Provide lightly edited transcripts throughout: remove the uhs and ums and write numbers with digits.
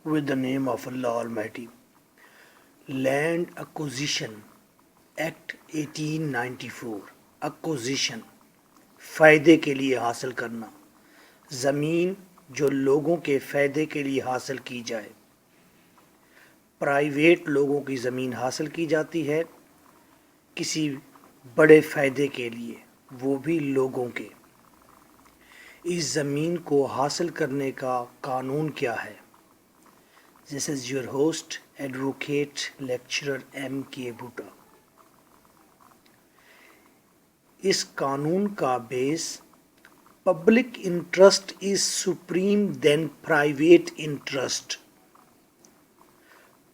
with the name of Allah Almighty. Land Acquisition Act 1894. Acquisition فائدے کے لیے حاصل کرنا، زمین جو لوگوں کے فائدے کے لیے حاصل کی جائے۔ پرائیویٹ لوگوں کی زمین حاصل کی جاتی ہے کسی بڑے فائدے کے لیے، وہ بھی لوگوں کے۔ اس زمین کو حاصل کرنے کا قانون کیا ہے؟ This is your host, Advocate Lecturer M.K. Bhuta. اس قانون کا base public interest is supreme than private interest.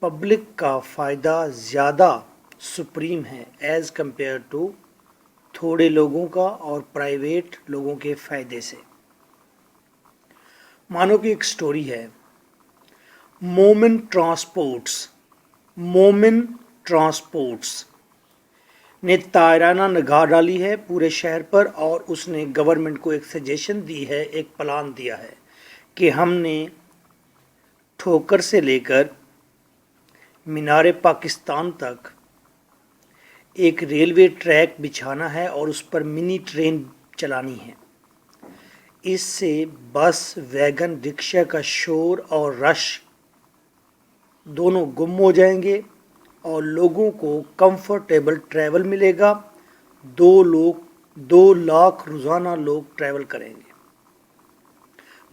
Public کا فائدہ زیادہ سپریم ہے ایز کمپیئر ٹو تھوڑے لوگوں کا اور پرائیویٹ لوگوں کے فائدے سے۔ مانو کہ ایک سٹوری ہے، مومن ٹرانسپورٹس نے تائرانہ نگاہ ڈالی ہے پورے شہر پر، اور اس نے گورنمنٹ کو ایک سجیشن دی ہے، ایک پلان دیا ہے کہ ہم نے ٹھوکر سے لے کر مینار پاکستان تک ایک ریلوے ٹریک بچھانا ہے اور اس پر منی ٹرین چلانی ہے۔ اس سے بس، ویگن، رکشہ کا شور اور رش دونوں گم ہو جائیں گے اور لوگوں کو کمفرٹیبل ٹریول ملے گا۔ 2 لاکھ روزانہ لوگ ٹریول کریں گے۔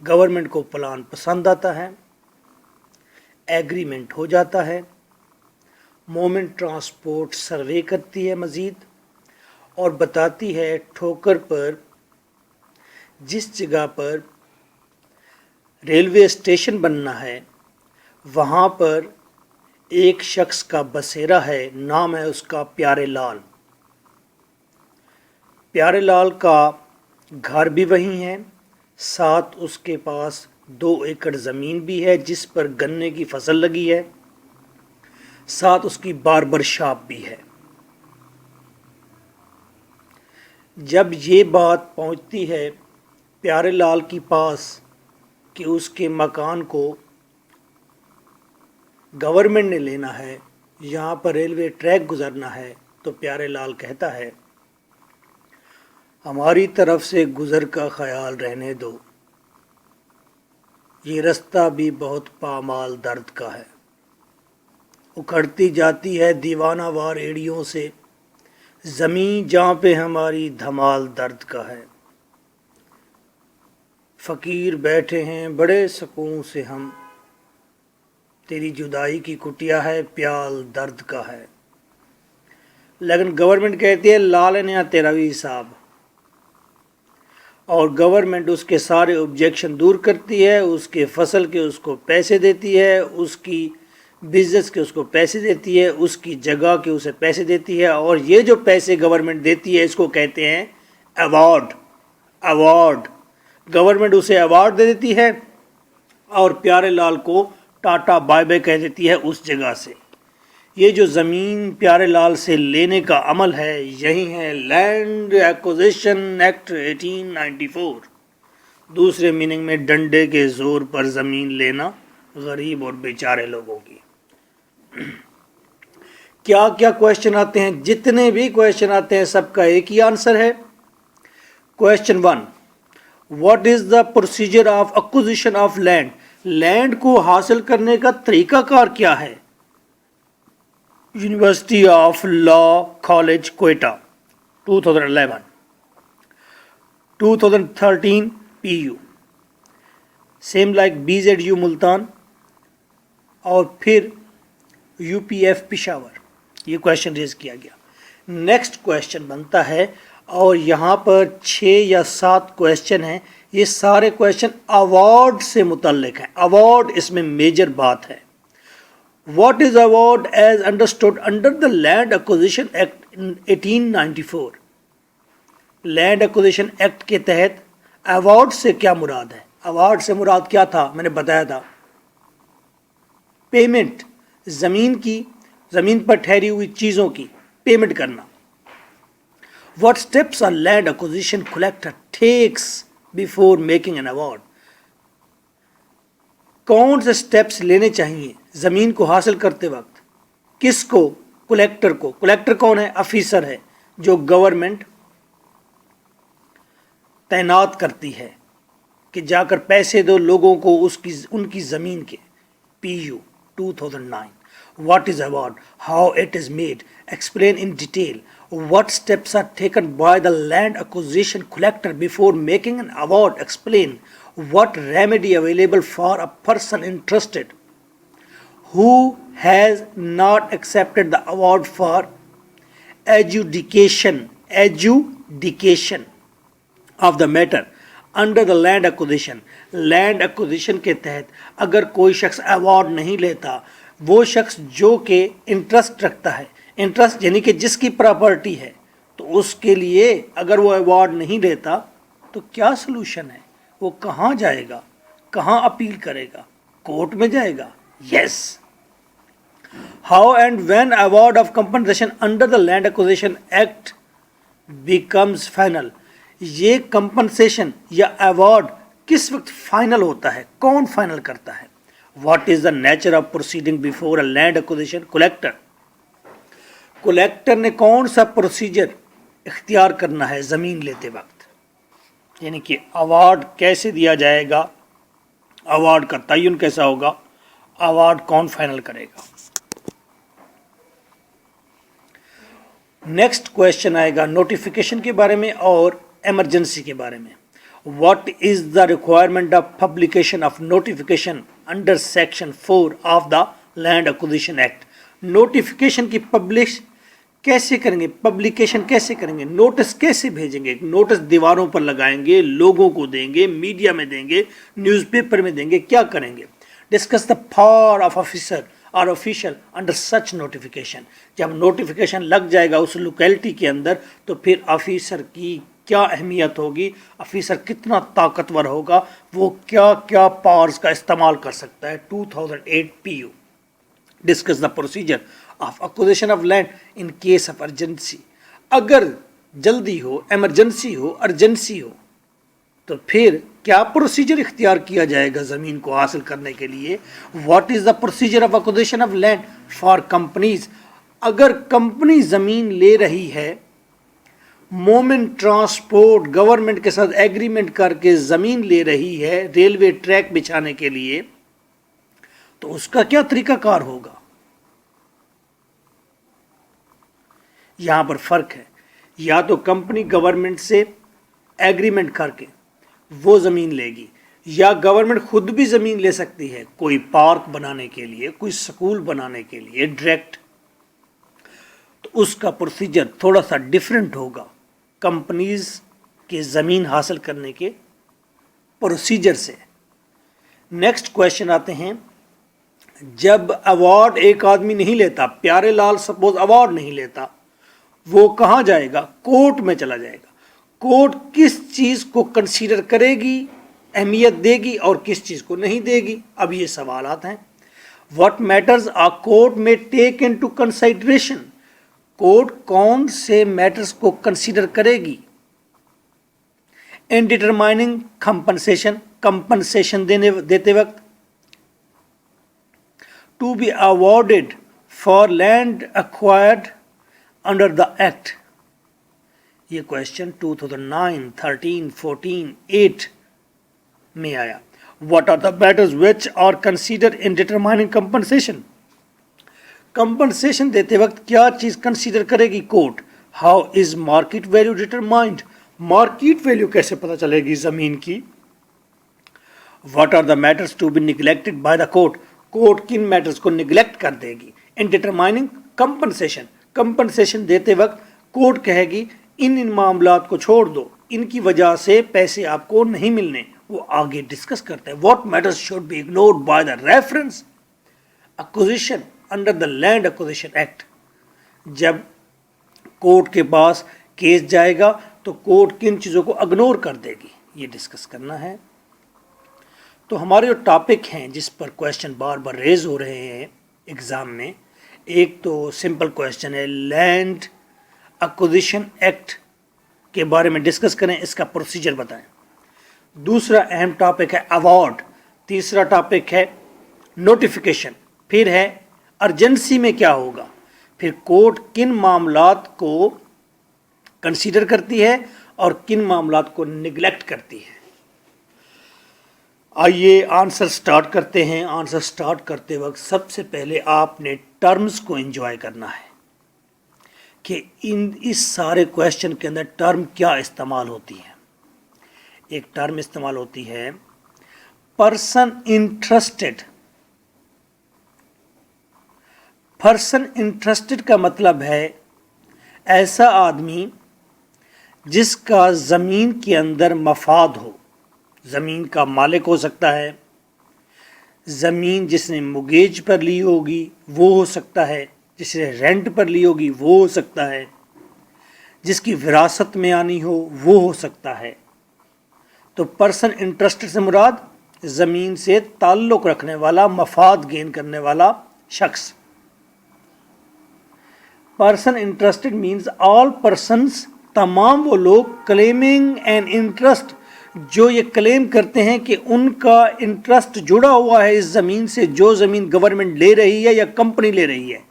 گورنمنٹ کو پلان پسند آتا ہے، ایگریمنٹ ہو جاتا ہے۔ مومن ٹرانسپورٹ سروے کرتی ہے مزید اور بتاتی ہے ٹھوکر پر جس جگہ پر ریلوے اسٹیشن بننا ہے وہاں پر ایک شخص کا بسیرا ہے، نام ہے اس کا پیارے لال۔ پیارے لال کا گھر بھی وہیں ہے، ساتھ اس کے پاس 2 ایکڑ زمین بھی ہے جس پر گنے کی فصل لگی ہے، ساتھ اس کی باربر شاپ بھی ہے۔ جب یہ بات پہنچتی ہے پیارے لال کے پاس کہ اس کے مکان کو گورنمنٹ نے لینا ہے، یہاں پر ریلوے ٹریک گزرنا ہے، تو پیارے لال کہتا ہے ہماری طرف سے گزر کا خیال رہنے دو، یہ رستہ بھی بہت پامال درد کا ہے، اکھڑتی جاتی ہے دیوانہ وار ایڑیوں سے زمین جہاں پہ ہماری دھمال درد کا ہے۔ فقیر بیٹھے ہیں بڑے سکون سے ہم، تیری جدائی کی کٹیا ہے پیال درد کا ہے۔ لیکن گورنمنٹ کہتی ہے لال نیا تیرا بھی حساب، اور گورنمنٹ اس کے سارے آبجیکشن دور کرتی ہے، اس کے فصل کے اس کو پیسے دیتی ہے، اس کی بزنس کے اس کو پیسے دیتی ہے، اس کی جگہ کے اسے پیسے دیتی ہے، اور یہ جو پیسے گورنمنٹ دیتی ہے اس کو کہتے ہیں ایوارڈ۔ گورنمنٹ اسے ایوارڈ دے دیتی ہے اور پیارے لال کو ٹاٹا بائے بائے کہہ دیتی ہے اس جگہ سے۔ یہ جو زمین پیارے لال سے لینے کا عمل ہے یہی ہے لینڈ ایکوزیشن ایکٹ 1894۔ دوسرے میننگ میں ڈنڈے کے زور پر زمین لینا غریب اور بیچارے لوگوں کی۔ کیا کیا کویشچن آتے ہیں؟ جتنے بھی کویشچن آتے ہیں سب کا ایک ہی آنسر ہے۔ Question 1، what is the procedure of acquisition of land? Land کو حاصل کرنے کا طریقہ کار کیا ہے؟ University of law college Quetta 2011، 2013 PU، same like BZU Multan, اور پھر UPF پشاور۔ یہ کویشچن ریز کیا گیا۔ نیکسٹ کویشچن بنتا ہے، اور یہاں پر 6 یا 7 کویشچن ہیں، یہ سارے کویشچن ایوارڈ سے متعلق ہیں۔ ایوارڈ اس میں میجر بات ہے۔ What is award as understood under the land acquisition act 1894؟ Land acquisition act کے تحت ایوارڈ سے کیا مراد ہے؟ ایوارڈ سے مراد کیا تھا؟ میں نے بتایا تھا پیمنٹ، زمین پر ٹھہری ہوئی چیزوں کی پیمنٹ کرنا۔ What steps a land acquisition collector takes before making an award? कौन से स्टेप्स लेने चाहिए ज़मीन को हासिल करते वक्त, किसको, कलेक्टर को। कलेक्टर कौन है? ऑफिसर है जो गवर्नमेंट तैनात करती है कि जाकर पैसे दो लोगों को उनकी ज़मीन के। PU 2009। What is award? How it is made? Explain in detail. What steps are taken by the land acquisition collector before making an award? Explain what remedy available for a person interested who has not accepted the award for adjudication of the matter under the land acquisition. Land acquisition के तहत अगर कोई शख्स award नहीं लेता, वो शख्स जो कि इंटरेस्ट रखता है, इंटरेस्ट यानी कि जिसकी प्रॉपर्टी है, तो उसके लिए अगर वो अवार्ड नहीं लेता तो क्या सलूशन है? वो कहाँ जाएगा, कहाँ अपील करेगा? कोर्ट में जाएगा। Yes. How and when award of compensation under the land acquisition act becomes final. ये कंपनसेशन या अवार्ड किस वक्त फाइनल होता है? कौन फाइनल करता है? What is the nature of proceeding before a land acquisition collector. Collector ने कौन सा प्रोसीजर इख्तियार करना है ज़मीन लेते वक्त, यानी कि अवार्ड कैसे दिया जाएगा, अवार्ड का तयन कैसा होगा, अवार्ड कौन फाइनल करेगा। नेक्स्ट क्वेश्चन आएगा नोटिफिकेशन के बारे में और एमरजेंसी के बारे में। What is the requirement of publication of notification under section 4 of the land acquisition act. Notification की पब्लिश कैसे करेंगे, पब्लिकेशन कैसे करेंगे, नोटिस कैसे भेजेंगे? नोटिस दीवारों पर लगाएंगे, लोगों को देंगे, मीडिया में देंगे, न्यूज़पेपर में देंगे, क्या करेंगे? Discuss the power of officer और ऑफिशियल अंडर सच नोटिफिकेशन। जब नोटिफिकेशन लग जाएगा उस लोकेलिटी के अंदर, तो फिर ऑफिसर की क्या अहमियत होगी, ऑफिसर कितना ताकतवर होगा, वो क्या क्या पावर्स का इस्तेमाल कर सकता है। 2008 PU। Discuss the procedure of acquisition of land in case of urgency. अगर जल्दी हो, एमरजेंसी हो, अर्जेंसी हो, तो फिर क्या प्रोसीजर इख्तियार किया जाएगा ज़मीन को हासिल करने के लिए। What is the procedure of acquisition of land for companies. अगर कंपनी ज़मीन ले रही है, मोमेंट ट्रांसपोर्ट गवर्नमेंट के साथ एग्रीमेंट करके ज़मीन ले रही है रेलवे ट्रैक बिछाने के लिए, तो उसका क्या तरीकाकार होगा। यहां पर फर्क है, या तो कंपनी गवर्नमेंट से एग्रीमेंट करके वो ज़मीन लेगी, या गवर्नमेंट खुद भी ज़मीन ले सकती है कोई पार्क बनाने के लिए, कोई स्कूल बनाने के लिए डायरेक्ट। तो उसका प्रोसीजर थोड़ा सा डिफरेंट होगा कंपनीज के ज़मीन हासिल करने के प्रोसीजर से। नेक्स्ट क्वेश्चन आते हैं, जब अवार्ड एक आदमी नहीं लेता, प्यारे लाल सपोज अवार्ड नहीं लेता, वो कहाँ जाएगा? कोर्ट में चला जाएगा। कोर्ट किस चीज़ को कंसीडर करेगी, अहमियत देगी, और किस चीज़ को नहीं देगी? अब ये सवालात हैं। व्हाट मैटर्स आ कोर्ट में टेक इनटू कंसिडरेशन। कोर्ट कौन से मैटर्स को कंसीडर करेगी इन डिटरमाइनिंग कंपनसेशन, कंपनसेशन देते वक्त। To be awarded for land acquired under the act. ये क्वेश्चन 2009, 13, 14, 8 में आया। What are the matters which are considered in determining compensation? Compensation देते वक्त क्या चीज़ कंसीडर करेगी court? How is market value determined. Market value कैसे पता चलेगी ज़मीन की? What are the matters to be neglected by the court. Court किन मैटर्स को निगलेक्ट कर देगी इन डिटरमाइनिंग कंपनसेशन। कंपनसेशन देते वक्त कोर्ट कहेगी इन मामलात को छोड़ दो, इनकी वजह से पैसे आपको नहीं मिलने, वो आगे डिस्कस करते हैं। What matters should be ignored by the reference acquisition under the land acquisition act. जब कोर्ट के पास केस जाएगा तो कोर्ट किन चीज़ों को इग्नोर कर देगी, ये डिस्कस करना है। तो हमारे जो टॉपिक हैं जिस पर क्वेश्चन बार बार रेज हो रहे हैं एग्ज़ाम में, एक तो सिंपल क्वेश्चन है लैंड एक्विजिशन एक्ट के बारे में डिस्कस करें, इसका प्रोसीजर बताएं। दूसरा अहम टॉपिक है अवार्ड। तीसरा टॉपिक है नोटिफिकेशन, फिर है अर्जेंसी में क्या होगा, फिर कोर्ट किन मामलात को कंसीडर करती है और किन मामलात को निगलेक्ट करती है। आइए आंसर स्टार्ट करते हैं। आंसर स्टार्ट करते वक्त सबसे पहले आपने टर्म्स को एंजॉय करना है कि इस सारे क्वेश्चन के अंदर टर्म क्या इस्तेमाल होती है। एक टर्म इस्तेमाल होती है पर्सन इंटरेस्टेड। पर्सन इंटरेस्टेड का मतलब है ऐसा आदमी जिसका ज़मीन के अंदर मफाद हो। ज़मीन का मालिक हो सकता है, ज़मीन जिसने मुगेज पर ली होगी वो हो सकता है, जिसने रेंट पर ली होगी वो हो सकता है, जिसकी विरासत में आनी हो वो हो सकता है। तो पर्सन इंटरेस्टेड से मुराद ज़मीन से ताल्लुक़ रखने वाला, मफाद गेन करने वाला शख्स। Person interested means all persons, तमाम वो लोग क्लेमिंग एन इंटरेस्ट, जो ये क्लेम करते हैं कि उनका इंटरेस्ट जुड़ा हुआ है इस ज़मीन से, जो ज़मीन गवर्नमेंट ले रही है या कंपनी ले रही है।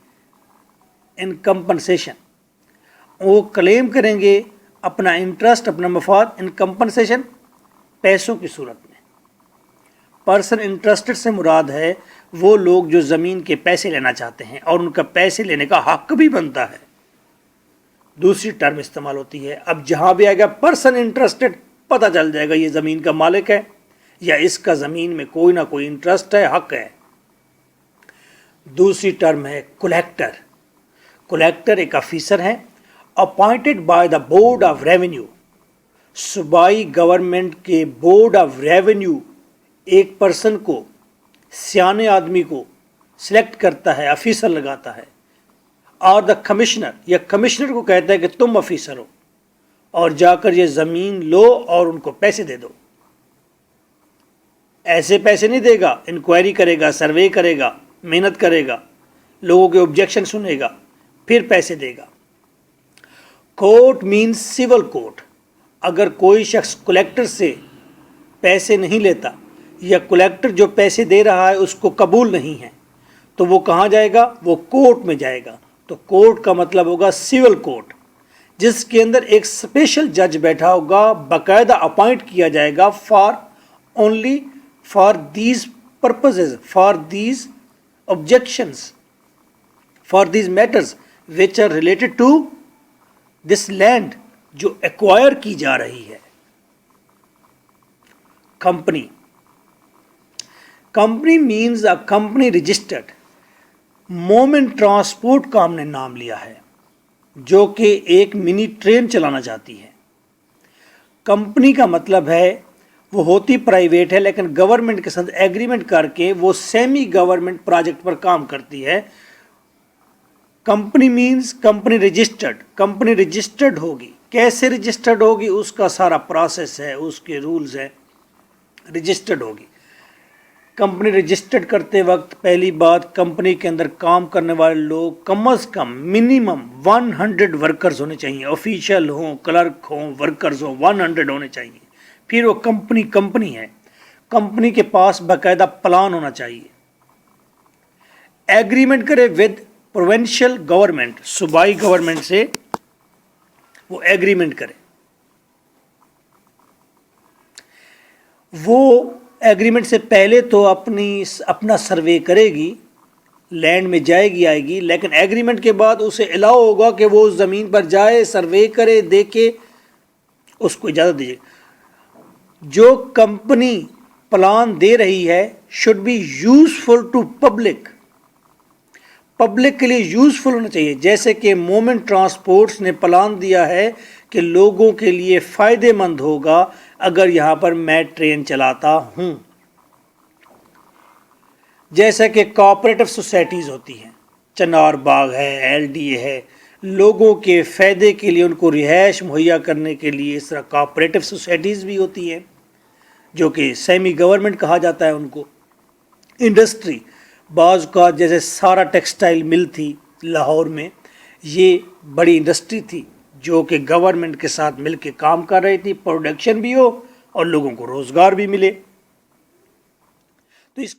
इन कंपनसेशन, वो क्लेम करेंगे अपना इंटरेस्ट, अपना मफाद इन कंपनसेशन, पैसों की सूरत में। पर्सन इंटरेस्टेड से मुराद है वो लोग जो ज़मीन के पैसे लेना चाहते हैं और उनका पैसे लेने का हक भी बनता है। दूसरी टर्म इस्तेमाल होती है, अब जहाँ भी आएगा पर्सन इंटरेस्टेड पता चल जाएगा ये ज़मीन का मालिक है या इसका ज़मीन में कोई ना कोई इंटरेस्ट है, हक है। दूसरी टर्म है कलेक्टर। कलेक्टर एक ऑफिसर है appointed by the board of revenue. सूबाई गवर्नमेंट के बोर्ड ऑफ रेवेन्यू एक पर्सन को, सियाने आदमी को सिलेक्ट करता है, ऑफिसर लगाता है। और द कमिश्नर, या कमिश्नर को कहता है कि तुम ऑफिसर हो और जाकर ये ज़मीन लो और उनको पैसे दे दो। ऐसे पैसे नहीं देगा, इंक्वायरी करेगा, सर्वे करेगा, मेहनत करेगा, लोगों के ऑब्जेक्शन सुनेगा, फिर पैसे देगा। Court means civil court. अगर कोई शख्स कलेक्टर से पैसे नहीं लेता या कलेक्टर जो पैसे दे रहा है उसको कबूल नहीं है तो वो कहाँ जाएगा, वो कोर्ट में जाएगा। तो कोर्ट का मतलब होगा सिविल कोर्ट, जिसके अंदर एक स्पेशल जज बैठा होगा, बाकायदा अपॉइंट किया जाएगा only for these purposes, for these objections, for these matters which are related to this land जो एक्वायर की जा रही है। Company, company means a company registered. मोमेंट ट्रांसपोर्ट का हमने नाम लिया है जो कि एक मिनी ट्रेन चलाना चाहती है। कंपनी का मतलब है वो होती प्राइवेट है लेकिन गवर्नमेंट के साथ एग्रीमेंट करके वो सेमी गवर्नमेंट प्रोजेक्ट पर काम करती है। Company means company registered. Company registered होगी, कैसे रजिस्टर्ड होगी उसका सारा प्रोसेस है, उसके रूल्स हैं। रजिस्टर्ड होगी। कंपनी रजिस्टर्ड करते वक्त पहली बात, कंपनी के अंदर काम करने वाले लोग कम अज़ कम मिनिमम 100 वर्कर्स होने चाहिए। ऑफिशियल हों, क्लर्क हों, वर्कर्स हों, 100 होने चाहिए। फिर वो कंपनी है। कंपनी के पास बाकायदा प्लान होना चाहिए। एग्रीमेंट करे विद प्रोविंशियल गवर्नमेंट, सूबाई गवर्नमेंट से वो एग्रीमेंट करे। वो एग्रीमेंट से पहले तो अपना सर्वे करेगी, लैंड में जाएगी आएगी, लेकिन एग्रीमेंट के बाद उसे अलाउ होगा कि वो उस ज़मीन पर जाए, सर्वे करे, देखे, उसको इजाज़त दीजिए। जो कंपनी प्लान दे रही है should be useful to public. Public के लिए यूजफुल होना चाहिए। जैसे कि मोमेंट ट्रांसपोर्ट्स ने प्लान दिया है कि लोगों के लिए फ़ायदेमंद होगा अगर यहाँ पर मैं ट्रेन चलाता हूँ। जैसा कि कोऑपरेटिव सोसाइटीज़ होती हैं, चनार बाग है, एलडीए है, लोगों के फ़ायदे के लिए, उनको रिहाइश मुहैया करने के लिए इस तरह कोऑपरेटिव सोसाइटीज़ भी होती हैं जो कि सेमी गवर्नमेंट कहा जाता है उनको। इंडस्ट्री, बाज़ का जैसे सारा टेक्सटाइल मिल थी लाहौर में, ये बड़ी इंडस्ट्री थी जो कि गवर्नमेंट के साथ मिलकर काम कर रही थी, प्रोडक्शन भी हो और लोगों को रोज़गार भी मिले। तो इस